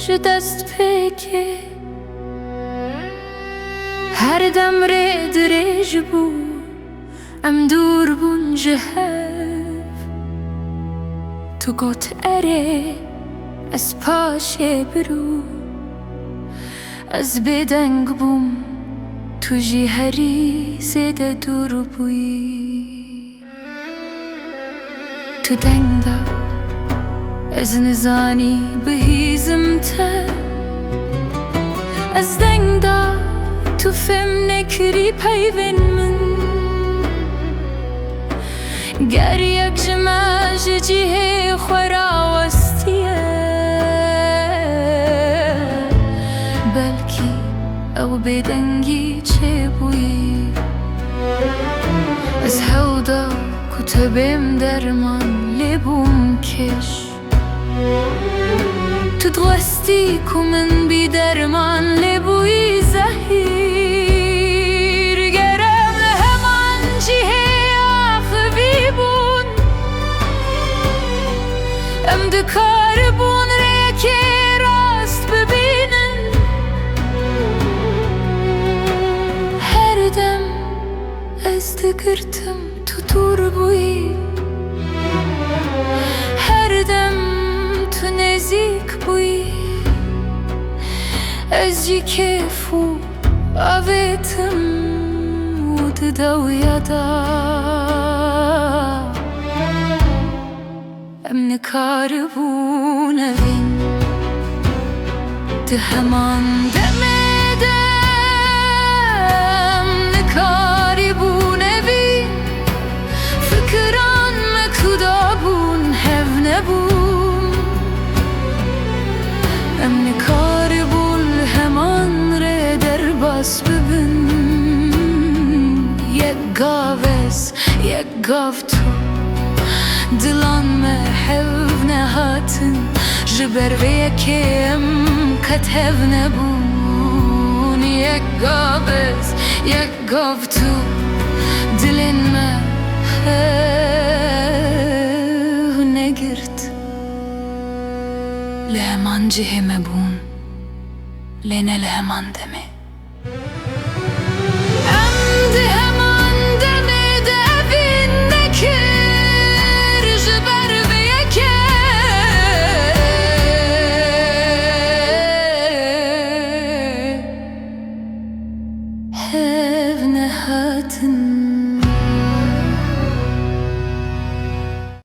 ji dest pêkê her dem rê dirêj bû em dûr bûn ji hev. Tu got erê ez paşê birû, ez bêdeng bûm tu jî herî zêde dûr bûyî. Tu deng da ez nizanî bihîzim te, ez deng da tu fêm nekirî peyvên min. Ger yek ji me ji cihê xwe rawestiye, belkî ew bêdengî çêbûyî. Ez hewda ku te bêm derman lêbûm kêş, tu diwestî ku min bî derman lêbûyî zehîr. Gerem li heman cihê axivî bûn, em dikaribûn rêyekê rast bibînin. Her dem ez digirtim tu dûr bûyî, her dem tu nêzik bûyî. Ez jî kêf û avêtim û di dewya da em nikaribûn evîn. Di heman demê de em nikaribûn evîn. Fikiran me ku dabûn hev nebûn, em nikaribûn li heman rê derbas bibin. Yek gav ez yek gav tu, dilan me hev nehatin, ji ber vê yekê em qet hev nebûn. Yek gav ez yek gav tu, dilên me hev negirt. Li heman cihê me bûn, lê ne li heman demê. Em di heman demê de evîn nekir, ji ber vê yekê hev nehatin.